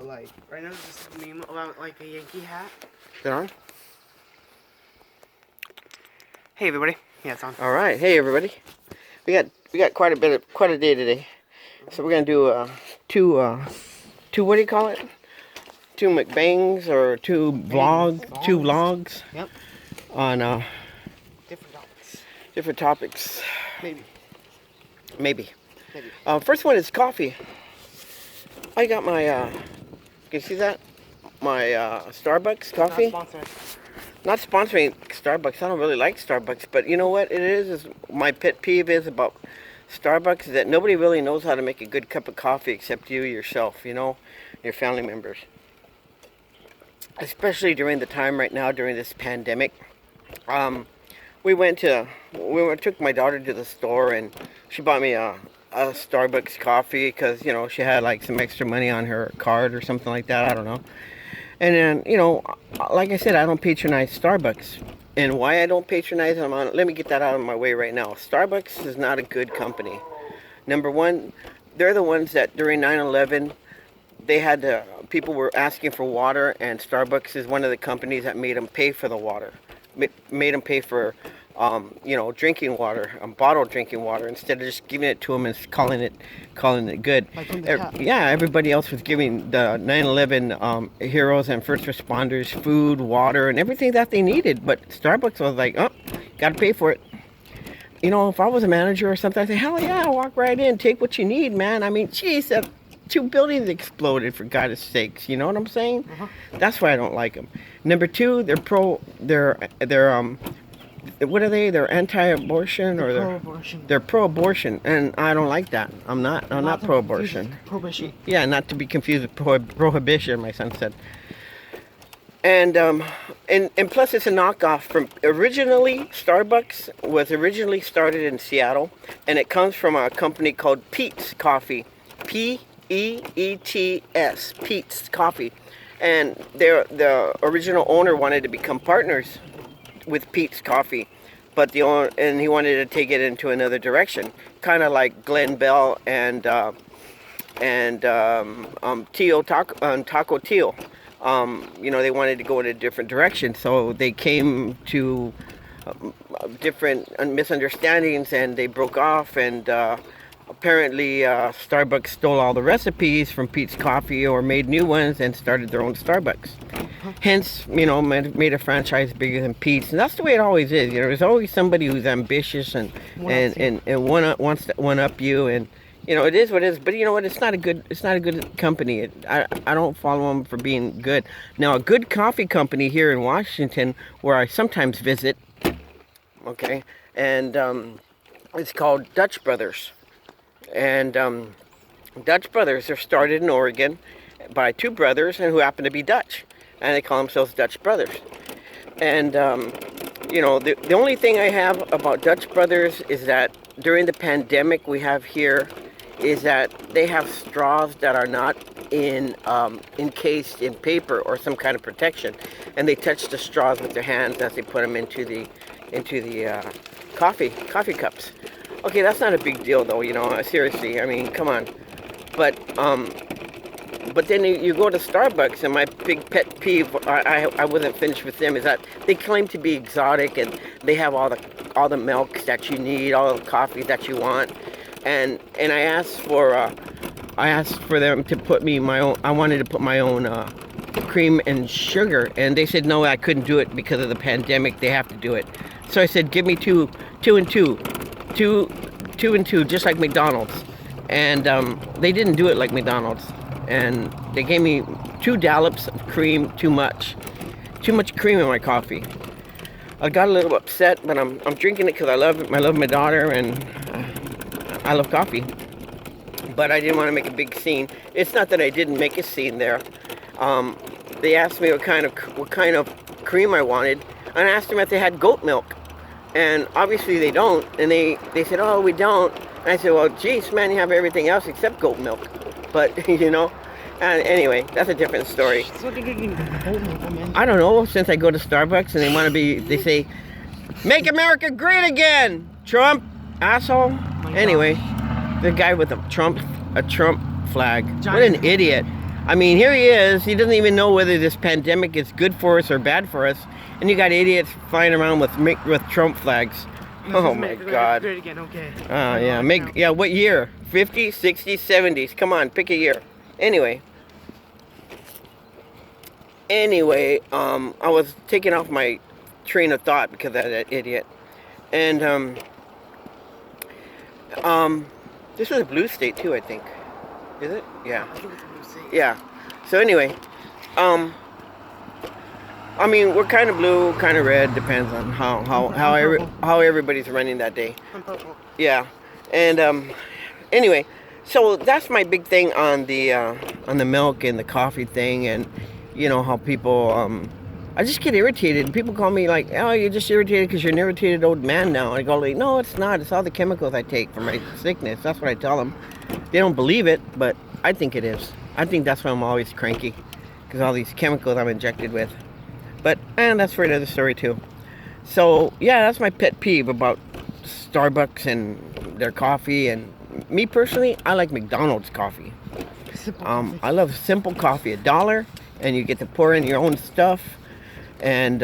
but like right now there's just a meme about like a Yankee hat. Is it on? Hey everybody. Yeah, it's on. All right. Hey everybody. We got quite a day today. So we're gonna do two what do you call it? Two mukbangs or two vlogs. Yep. On Different topics. different topics. Maybe. Maybe. First one is coffee. I got my can you see that? My Starbucks coffee. Not sponsored. Not sponsoring Starbucks. I don't really like Starbucks, but you know what it is my pet peeve is about Starbucks is that nobody really knows how to make a good cup of coffee except you yourself, you know, your family members. Especially during the time right now during this pandemic. We took my daughter to the store and she bought me a Starbucks coffee because, you know, she had like some extra money on her card or something like that. I don't know. And then, you know, like I said, I don't patronize Starbucks. And why I don't patronize them, let me get that out of my way right now. Starbucks is not a good company. Number one, they're the ones that during 9/11, people were asking for water, and Starbucks is one of the companies that made them pay for the water. Made them pay for, you know, drinking water, bottled drinking water, instead of just giving it to them and calling it good. Like from the tap. Yeah, everybody else was giving the 9/11 heroes and first responders food, water, and everything that they needed. But Starbucks was like, oh, gotta pay for it. You know, if I was a manager or something, I'd say, hell yeah, walk right in, take what you need, man. I mean, geez, 2 buildings exploded, for God's sakes. You know what I'm saying? That's why I don't like them. Number two, what are they? They're anti-abortion or pro-abortion. They're pro-abortion, and I don't like that. I'm not pro-abortion. Prohibition. Yeah, not to be confused with prohibition. My son said. And plus it's a knockoff from Starbucks was originally started in Seattle, and it comes from a company called Peet's Coffee, Peets, Peet's Coffee, and the original owner wanted to become partners with Peet's Coffee, but he wanted to take it into another direction, kind of like Glenn Bell and Taco Teal. You know, they wanted to go in a different direction, so they came to different misunderstandings, and they broke off, and apparently Starbucks stole all the recipes from Peet's Coffee or made new ones and started their own Starbucks. Hence, you know, made a franchise bigger than Peet's, and that's the way it always is. You know, there's always somebody who's ambitious and wants to one up you, and you know, it is what it is. But you know what? It's not a good company. I don't follow them for being good. Now, a good coffee company here in Washington, where I sometimes visit, okay, and it's called Dutch Brothers. And Dutch Brothers are started in Oregon by two brothers and who happen to be Dutch, and they call themselves Dutch Brothers. And you know, the only thing I have about Dutch Brothers is that during the pandemic we have here is that they have straws that are not encased in paper or some kind of protection, and they touch the straws with their hands as they put them into the coffee cups. Okay, that's not a big deal though, you know, seriously, I mean, come on. But then you go to Starbucks, and my big pet peeve, I wasn't finished with them, is that they claim to be exotic, and they have all the milks that you need, all the coffee that you want. And I asked for them to put me I wanted to put my own cream and sugar, and they said no, I couldn't do it because of the pandemic. They have to do it. So I said, give me two and two, just like McDonald's. And they didn't do it like McDonald's, and they gave me 2 dollops of cream, too much cream in my coffee. I got a little upset, but I'm drinking it because I love my daughter, and I love coffee. But I didn't want to make a big scene. It's not that I didn't make a scene there. They asked me what kind of cream I wanted, and I asked them if they had goat milk, and obviously they don't. And they said, oh, we don't. And I said, well, geez, man, you have everything else except goat milk. But you know, and anyway, that's a different story. I don't know. Since I go to Starbucks and they say, "Make America great again, Trump, asshole." Anyway, the guy with a Trump flag. What an idiot. I mean, here he is. He doesn't even know whether this pandemic is good for us or bad for us. And you got idiots flying around with Trump flags. Oh my God. Great again. Okay. Yeah. What year? 50s, 60s, 70s. Come on, pick a year. Anyway, I was taking off my train of thought because of that idiot, and this is a blue state too, I think. Is it? Yeah. I think it's a blue state. Yeah. So anyway, I mean, we're kind of blue, kind of red, depends on how everybody's running that day. I'm purple. Yeah, and anyway, so that's my big thing on the milk and the coffee thing, and you know how people I just get irritated. People call me like, oh, you're just irritated because you're an irritated old man now. I go like, no, it's not. It's all the chemicals I take for my sickness. That's what I tell them. They don't believe it, but I think it is. I think that's why I'm always cranky, because all these chemicals I'm injected with. But that's for another story too. So yeah, that's my pet peeve about Starbucks and their coffee. And me personally, I like McDonald's coffee. I love simple coffee, $1, and you get to pour in your own stuff. And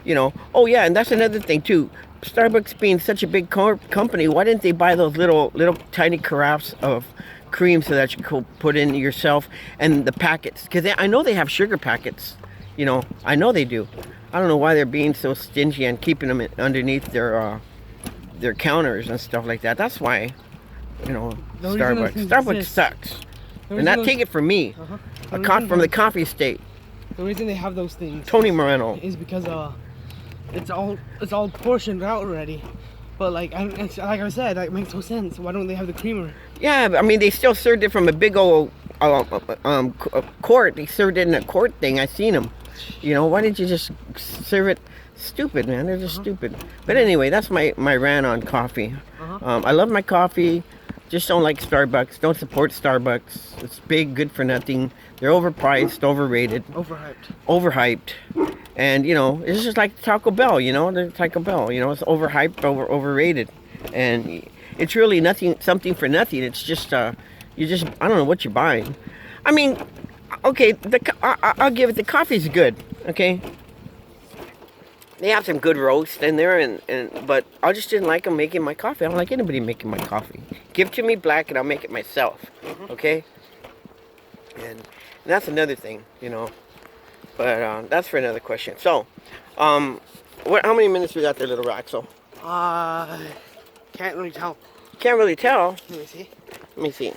you know, oh yeah, and that's another thing too. Starbucks being such a big company, why didn't they buy those little tiny carafes of cream so that you could put in yourself, and the packets? Because I know they have sugar packets. You know, I know they do. I don't know why they're being so stingy and keeping them underneath their counters and stuff like that. That's why, you know, Starbucks sucks. And not take it from me, from the coffee state. The reason they have those things, Tony Moreno, is because it's all portioned out already. But like I said, that makes no sense. Why don't they have the creamer? Yeah, I mean, they still served it from a big old quart. They served it in a quart thing. I seen them. You know, why didn't you just serve it? Stupid, man. They're just stupid. But anyway, that's my rant on coffee. I love my coffee. Just don't like Starbucks. Don't support Starbucks. It's big, good for nothing. They're overpriced, overrated, overhyped. And you know, it's just like Taco Bell. You know, the Taco Bell. You know, it's overhyped, overrated, and it's really something for nothing. It's just I don't know what you're buying. I mean, okay, I'll give it. The coffee's good. Okay, they have some good roast in there, but I just didn't like them making my coffee. I don't like anybody making my coffee. Give it to me black, and I'll make it myself. Okay, and that's another thing, you know. But that's for another question. So, how many minutes we got there, little Roxo? Can't really tell. Can't really tell. Let me see.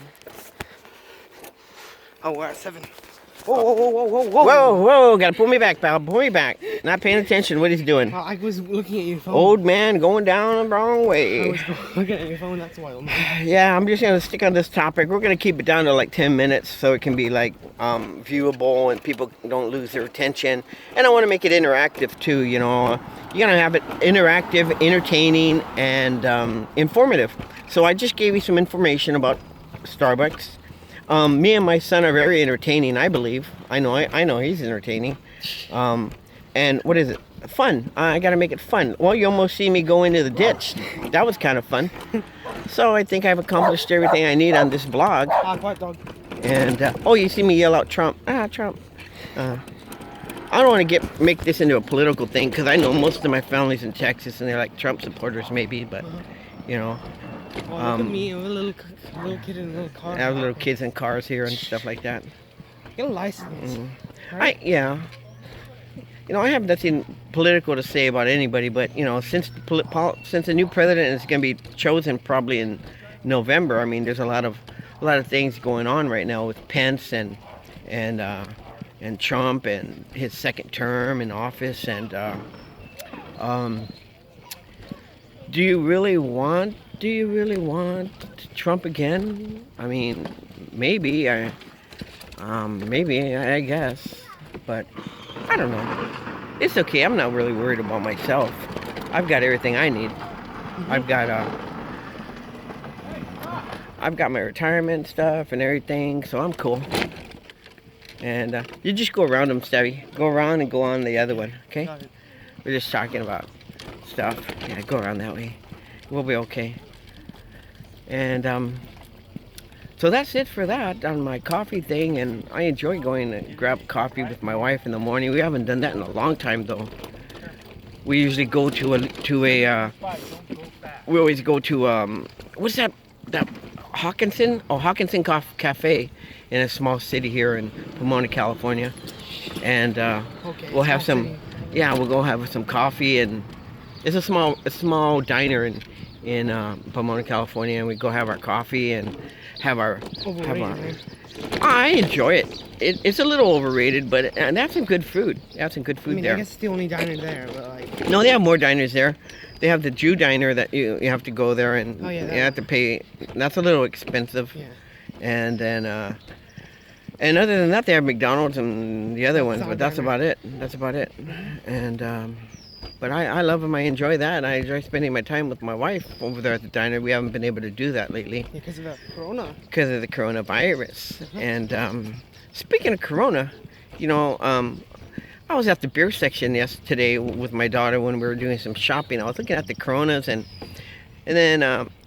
Oh, we're at 7. Whoa, gotta pull me back, pal. Pull me back. Not paying attention what he's doing. I was looking at your phone. Old man going down the wrong way. I was looking at your phone, that's why. Yeah, I'm just gonna stick on this topic. We're gonna keep it down to like 10 minutes so it can be like viewable and people don't lose their attention. And I want to make it interactive too, you know. You're gonna have it interactive, entertaining, and informative. So I just gave you some information about Starbucks. Me and my son are very entertaining, I believe. I know he's entertaining. And what is it? Fun. I gotta make it fun. Well, you almost see me go into the ditch. That was kind of fun. So I think I've accomplished everything I need on this blog. Quiet dog. And you see me yell out Trump. Trump. I don't want to make this into a political thing because I know most of my family's in Texas and they're like Trump supporters maybe, but you know. Look at me, I'm a little kid in a little car. I have little kids in cars here and stuff like that. Get a license. Right? You know, I have nothing political to say about anybody, but you know, since the new president is going to be chosen probably in November, I mean, there's a lot of things going on right now with Pence and Trump and his second term in office, and do you really want Trump again? I mean, maybe I guess, but I don't know. It's okay. I'm not really worried about myself. I've got everything I need. I've got my retirement stuff and everything, so I'm cool. And you just go around them, Stevie. Go around and go on the other one, okay? We're just talking about stuff. Yeah, go around that way. We'll be okay. And So that's it for that on my coffee thing, and I enjoy going to grab coffee with my wife in the morning. We haven't done that in a long time though. We usually go to a we always go to what's that Hawkinson? Oh, Hawkinson Cafe in a small city here in Pomona, California. And Okay, we'll have small some city. yeah, we'll go have some coffee, and it's a small diner in Pomona, California, and we go have our coffee and have our Overrated, man. I enjoy it. It's a little overrated, but and that's some good food. That's some good I food mean, there. I guess it's the only diner there, but like, No, they have more diners there. They have the Jew diner that you have to go there, and Oh, yeah, you that have to pay. That's a little expensive. yeah. And then and other than that, they have McDonald's and the other ones, Solid but that's diner. about it. That's about it. And but I love them. I enjoy that. I enjoy spending my time with my wife over there at the diner. We haven't been able to do that lately Because of the corona. because of the coronavirus. And speaking of corona, you know, I was at the beer section yesterday with my daughter when we were doing some shopping. I was looking at the Coronas, and then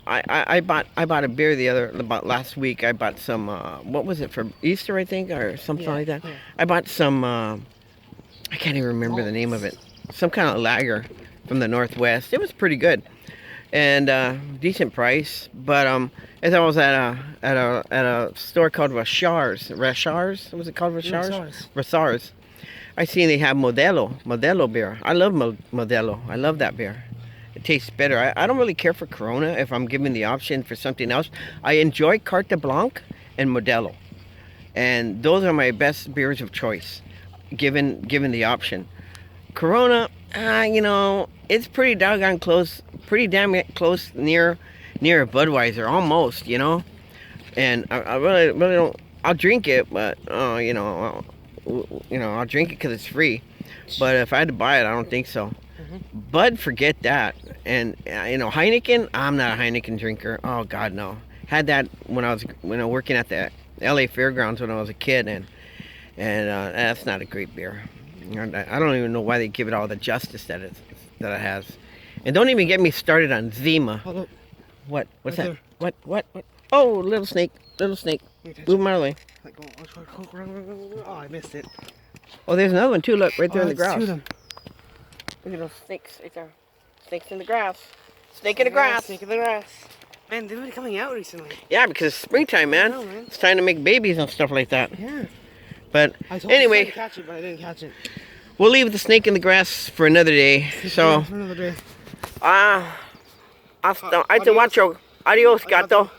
I bought a beer about last week. I bought some what was it for Easter, I think, or something Yeah, like that. yeah. I bought some I can't even remember the name of it. Some kind of lager from the Northwest. It was pretty good and decent price. But as I was at a store called Rashars, was it called Rashars? Rashars. I seen they have Modelo beer. I love Modelo. I love that beer. It tastes better. I don't really care for Corona if I'm given the option for something else. I enjoy Carte Blanc and Modelo, and those are my best beers of choice, given the option. Corona, you know, it's pretty doggone close, pretty damn close near a Budweiser, almost, you know. And I really don't. I'll drink it, but you know, I'll drink it because it's free. But if I had to buy it, I don't think so. Bud, forget that. And you know, Heineken, I'm not a Heineken drinker. Oh God, no. Had that when I was working at the LA Fairgrounds when I was a kid, and that's not a great beer. I don't even know why they give it all the justice that it has. And don't even get me started on Zima. Hold up. What? What's Right that? What? Oh, little snake. Move him out of the way. Like, oh, I missed it. Oh, there's another one too. Look, right there in the it's two grass. of them. Look at those snakes right there. Snakes in the grass. Snake in the grass. Snake in the grass. Man, they've been coming out recently. Yeah, because it's springtime, man. I know, man. It's time to make babies and stuff like that. Yeah. But I told you anyway, to catch it, but I didn't catch it. we'll leave the snake in the grass for another day. So, For another day. hasta macho. Adios, gato.